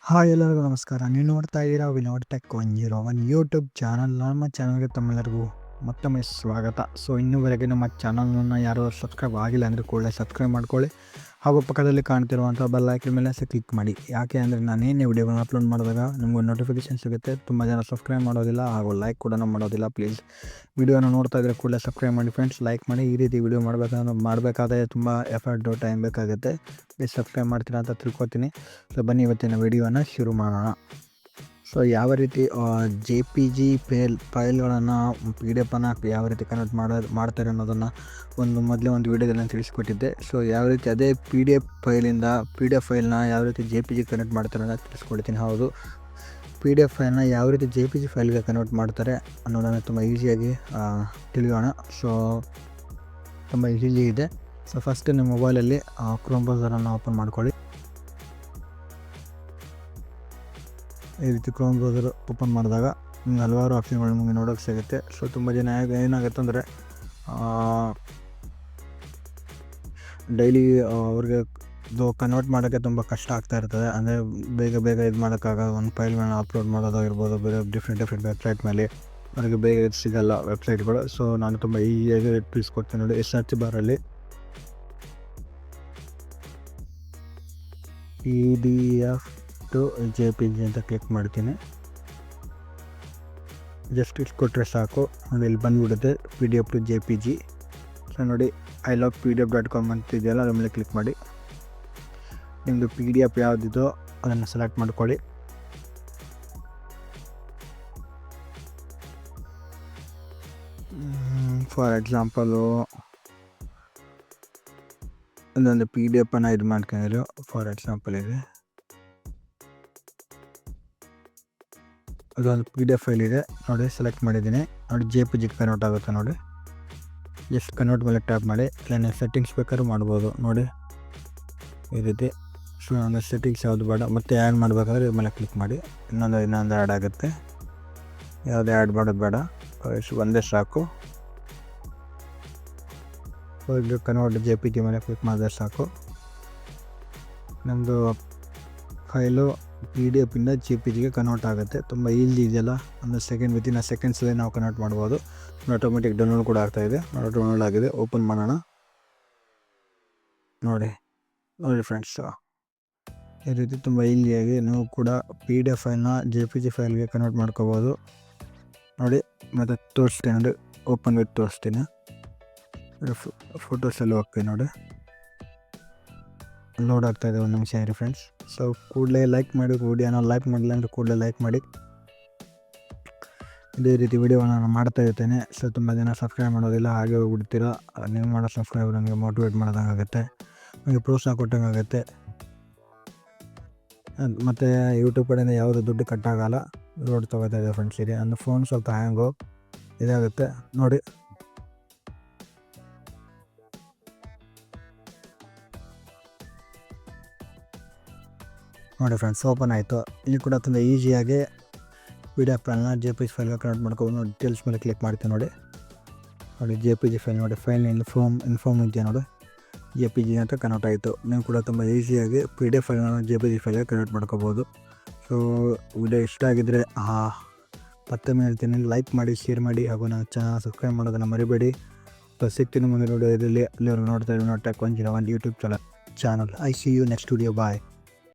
Hi ಎಲ್ಲರಿಗೂ ನಮಸ್ಕಾರ. ನೀವು ನೋಡ್ತಾ ಇದ್ದೀರಾ ವಿನೋಡ್ ಟೆಕ್ 101 ಯೂಟ್ಯೂಬ್ ಚಾನಲ್. ನಮ್ಮ ಚಾನಲ್ಗೆ ತಮ್ಮೆಲ್ಲರಿಗೂ ಮತ್ತೊಮ್ಮೆ ಸ್ವಾಗತ. ಸೊ ಇನ್ನೂವರೆಗೆ ನಮ್ಮ ಚಾನಲ್ನ ಯಾರು ಸಬ್ಸ್ಕ್ರೈಬ್ ಆಗಿಲ್ಲ ಅಂದರೆ ಕೂಡಲೇ ಸಬ್ಸ್ಕ್ರೈಬ್ ಮಾಡ್ಕೊಳ್ಳಿ, ಹಾಗೂ ಪಕ್ಕದಲ್ಲಿ ಕಾಣ್ತಿರುವಂಥ ಬೆಲ್ ಐಕನ್ ಮೇಲೆ ಕ್ಲಿಕ್ ಮಾಡಿ. ಯಾಕೆ ಅಂದರೆ ನಾನೇನೇ ವಿಡಿಯೋಗಳನ್ನ ಅಪ್ಲೋಡ್ ಮಾಡಿದಾಗ ನಿಮಗೂ ನೋಟಿಫಿಕೇಷನ್ ಸಿಗುತ್ತೆ. ತುಂಬ ಜನ ಸಬ್ಸ್ಕ್ರೈಬ್ ಮಾಡೋದಿಲ್ಲ ಹಾಗೂ ಲೈಕ್ ಕೂಡ ಮಾಡೋದಿಲ್ಲ. ಪ್ಲೀಸ್ ವಿಡಿಯೋನ ನೋಡ್ತಾ ಇದ್ದರೆ ಕೂಡಲೇ ಸಬ್ಸ್ಕ್ರೈಬ್ ಮಾಡಿ ಫ್ರೆಂಡ್ಸ್, ಲೈಕ್ ಮಾಡಿ. ಈ ರೀತಿ ವಿಡಿಯೋ ಮಾಡಬೇಕಾದ್ರೆ ತುಂಬ ಎಫರ್ಟು ಟೈಮ್ ಬೇಕಾಗುತ್ತೆ. ಪ್ಲೀಸ್ ಸಬ್ಸ್ಕ್ರೈಬ್ ಮಾಡ್ತೀರಾ ಅಂತ ತಿಳ್ಕೊತೀನಿ. ಸೊ ಬನ್ನಿ ಇವತ್ತಿನ ವಿಡಿಯೋನ ಶುರು ಮಾಡೋಣ. ಸೊ ಯಾವ ರೀತಿ JPG ಫೈಲ್ಗಳನ್ನು PDF ಯಾವ ರೀತಿ ಕನ್ವರ್ಟ್ ಮಾಡ್ತಾರೆ ಅನ್ನೋದನ್ನು ಮೊದಲೇ ಒಂದು ವಿಡಿಯೋದಲ್ಲಿ ತಿಳಿಸ್ಕೊಟ್ಟಿದ್ದೆ. ಸೊ ಯಾವ ರೀತಿ ಅದೇ PDF ಫೈಲ್ನ ಯಾವ ರೀತಿ JPG ಕನ್ವರ್ಟ್ ಮಾಡ್ತಾರೆ ಅಂತ ತಿಳಿಸ್ಕೊಡ್ತೀನಿ. ಹೌದು, PDF ಫೈಲ್ನ ಯಾವ ರೀತಿ JPG ಫೈಲ್ಗೆ ಕನ್ವರ್ಟ್ ಮಾಡ್ತಾರೆ ಅನ್ನೋದನ್ನು ತುಂಬ ಈಸಿಯಾಗಿ ತಿಳಿಯೋಣ. ಸೊ ತುಂಬ ಈಸಿ ಇದೆ. ಸೊ ಫಸ್ಟ್ ನಿಮ್ಮ ಮೊಬೈಲಲ್ಲಿ ಕ್ರೋಮ್ ಬ್ರೌಸರನ್ನು ಓಪನ್ ಮಾಡ್ಕೊಳ್ಳಿ. ಈ ರೀತಿ ಕ್ರೋಮ್ ಬ್ರೌಸರ್ ಓಪನ್ ಮಾಡಿದಾಗ ನಿಮ್ಗೆ ಹಲವಾರು ಆಪ್ಷನ್ಗಳು ನಿಮಗೆ ನೋಡೋಕ್ಕೆ ಸಿಗುತ್ತೆ. ಸೊ ತುಂಬ ಜನ ಏನಾಗುತ್ತೆ ಅಂದರೆ ಡೈಲಿ ಅವ್ರಿಗೆ ಇದು ಕನ್ವರ್ಟ್ ಮಾಡೋಕ್ಕೆ ತುಂಬ ಕಷ್ಟ ಆಗ್ತಾ ಇರ್ತದೆ. ಅಂದರೆ ಬೇಗ ಇದು ಮಾಡೋಕ್ಕಾಗ ಒಂದು ಫೈಲ್ಗಳನ್ನ ಅಪ್ಲೋಡ್ ಮಾಡೋದಾಗಿರ್ಬೋದು, ಬೇರೆ ಡಿಫ್ರೆಂಟ್ ವೆಬ್ಸೈಟ್ ಮೇಲೆ ಅವ್ರಿಗೆ ಬೇಗ ಸಿಗಲ್ಲ ವೆಬ್ಸೈಟ್ಗಳು. ಸೊ ನಾನು ತುಂಬ ಈಸಿಯಾಗಿ ತಿಳಿಸ್ಕೊಡ್ತೀನಿ ನೋಡಿ. ಸರ್ಚ್ ಬಾರಲ್ಲಿ PDF ಟು JPG ಅಂತ ಕ್ಲಿಕ್ ಮಾಡ್ತೀನಿ. ಜಸ್ಟ್ ಇಷ್ಟು ಕೊಟ್ಟರೆ ಸಾಕು, ನೋಡಿ ಇಲ್ಲಿ ಬಂದುಬಿಡುತ್ತೆ PDF ಟು JPG. ಸೊ ನೋಡಿ ilovepdf.com ಅಂತ ಇದೆಯಲ್ಲ, ಅದ್ರ ಮೇಲೆ ಕ್ಲಿಕ್ ಮಾಡಿ. ನಿಮ್ಮದು PDF ಯಾವುದಿದೋ ಅದನ್ನು ಸೆಲೆಕ್ಟ್ ಮಾಡ್ಕೊಳ್ಳಿ. ಫಾರ್ ಎಕ್ಸಾಂಪಲು ಒಂದೊಂದು PDF ಇದು ಮಾಡ್ಕೊಂಡಿರೋ ಫಾರ್ ಎಕ್ಸಾಂಪಲ್ ಇದೆ. ಅದೊಂದು PDF ಫೈಲ್ ಇದೆ ನೋಡಿ, ಸೆಲೆಕ್ಟ್ ಮಾಡಿದ್ದೀನಿ. ನೋಡಿ JPG ಕನ್ವರ್ಟ್ ಆಗುತ್ತೆ ನೋಡಿ. ಜಸ್ಟ್ ಕನ್ವರ್ಟ್ ಮೇಲೆ ಟ್ಯಾಪ್ ಮಾಡಿ. ಇಲ್ಲ ಸೆಟ್ಟಿಂಗ್ಸ್ ಬೇಕಾದ್ರೂ ಮಾಡ್ಬೋದು ನೋಡಿ ಈ ರೀತಿ. ಸೊ ನನಗೆ ಸೆಟ್ಟಿಂಗ್ಸ್ ಯಾವುದು ಬೇಡ, ಮತ್ತೆ ಆ್ಯಡ್ ಮಾಡಬೇಕಾದ್ರೆ ಇದ್ರ ಮೇಲೆ ಕ್ಲಿಕ್ ಮಾಡಿ. ಇನ್ನೊಂದು ಆ್ಯಡ್ ಆಗುತ್ತೆ. ಯಾವುದೇ ಆ್ಯಡ್ ಮಾಡೋದು ಬೇಡ, ಒಂದೇ ಸಾಕು. ಇದು ಕನ್ವರ್ಟ್ JPG ಮೇಲೆ ಕ್ಲಿಕ್ ಮಾಡಿದ್ರೆ ಸಾಕು. ನಮ್ಮದು ಫೈಲು PDF ಇಂದ JPGಗೆ ಕನ್ವರ್ಟ್ ಆಗುತ್ತೆ. ತುಂಬ ಈಸಿ ಇದೆಯಲ್ಲ, ವಿತಿನ್ ಸೆಕೆಂಡ್ಸಲ್ಲಿ ನಾವು ಕನ್ವರ್ಟ್ ಮಾಡ್ಬೋದು. ಆಟೋಮೆಟಿಕ್ ಡೌನ್ಲೋಡ್ ಕೂಡ ಆಗ್ತಾಯಿದೆ. ಡೌನ್ಲೋಡ್ ಆಗಿದೆ. ಓಪನ್ ಮಾಡೋಣ. ನೋಡಿ ಫ್ರೆಂಡ್ಸ್, ಈ ರೀತಿ ತುಂಬ ಈಸಿಯಾಗಿ ನೀವು ಕೂಡ PDF ಫೈಲ್ನ JPG ಫೈಲ್ಗೆ ಕನ್ವರ್ಟ್ ಮಾಡ್ಕೋಬೋದು ನೋಡಿ. ಮತ್ತು ತೋರಿಸ್ತೀನಿ ನೋಡಿ, ಓಪನ್ ವಿತ್ ತೋರಿಸ್ತೀನಿ. ಫೋಟೋಸಲ್ಲಿ ಹೋಗ್ತೀನಿ ನೋಡಿ, ಲೋಡ್ ಆಗ್ತಾಯಿದೆ. ಒಂದು ನಿಮಿಷ ಇರಿ ಫ್ರೆಂಡ್ಸ್. ಸೊ ಕೂಡಲೇ ಲೈಕ್ ಮಾಡಿ, ವಿಡಿಯೋನ ಲೈಕ್ ಮಾಡಿಲ್ಲ ಅಂದರೆ ಕೂಡಲೇ ಲೈಕ್ ಮಾಡಿ. ಇದೇ ರೀತಿ ವಿಡಿಯೋನ ನಾನು ಮಾಡ್ತಾ ಇರ್ತೇನೆ. ಸೊ ತುಂಬ ಜನ ಸಬ್ಸ್ಕ್ರೈಬ್ ಮಾಡೋದಿಲ್ಲ, ಹಾಗೆ ಹೋಗ್ಬಿಡ್ತೀರ. ನೀವು ಮಾಡೋ ಸಬ್ಸ್ಕ್ರೈಬ್ ನನಗೆ ಮೋಟಿವೇಟ್ ಮಾಡೋದಂಗಾಗುತ್ತೆ, ನನಗೆ ಪ್ರೋತ್ಸಾಹ ಕೊಟ್ಟಂಗಾಗುತ್ತೆ. ಮತ್ತು ಯೂಟ್ಯೂಬ್ ಕಡೆಯಿಂದ ಯಾವುದೇ ದುಡ್ಡು ಕಟ್ಟಾಗಲ್ಲ. ಲೋಡ್ ತೊಗೋತಾ ಇದೆ ಫ್ರೆಂಡ್ಸ್. ಇದೆ ನನ್ನ ಫೋನ್ ಸ್ವಲ್ಪ ಹ್ಯಾಂಗು ಇದಾಗುತ್ತೆ ನೋಡಿ. ನೋಡಿ ಫ್ರೆಂಡ್ಸ್, ಓಪನ್ ಆಯಿತು. ಇಲ್ಲಿ ಕೂಡ ತುಂಬ ಈಸಿಯಾಗಿ PDF ಫೈಲ್ನ JPG ಫೈಲ್ಗೆ ಕನ್ವರ್ಟ್ ಮಾಡ್ಕೊಂಡು ಡೀಟೇಲ್ಸ್ ಮೇಲೆ ಕ್ಲಿಕ್ ಮಾಡ್ತೀವಿ ನೋಡಿ. JPG ಫೈಲ್ ನೋಡಿ, ಫೈಲ್ನ ಇನ್ಫಾರ್ಮ್ ಇದೆಯಾ ನೋಡಿ, JPG ಅಂತ ಕನ್ವರ್ಟ್ ಆಯಿತು. ನೀವು ಕೂಡ ತುಂಬ ಈಸಿಯಾಗಿ PDF ಫೈಲ್ನ JPG ಫೈಲ್ಗೆ ಕನ್ವರ್ಟ್ ಮಾಡ್ಕೋಬೋದು. ಸೊ ವಿಡಿಯೋ ಇಷ್ಟ ಆಗಿದ್ದರೆ ಮತ್ತೊಮ್ಮೆ ಹೇಳ್ತೀನಿ, ಲೈಕ್ ಮಾಡಿ, ಶೇರ್ ಮಾಡಿ, ಹಾಗೂ ನನ್ನ ಚಾನಲ್ ಸಬ್ಸ್ಕ್ರೈಬ್ ಮಾಡೋದನ್ನು ಮರಿಬೇಡಿ. ಸೊ ಸಿಗ್ತೀನಿ ಮುಂದೆ ವಿಡಿಯೋದಲ್ಲಿ. ಅಲ್ಲಿವರೆಗೂ ನೋಡ್ತಾ ಇದ್ದೀವಿ Vinod tech 101 YouTube channel. I see you next video. Bye.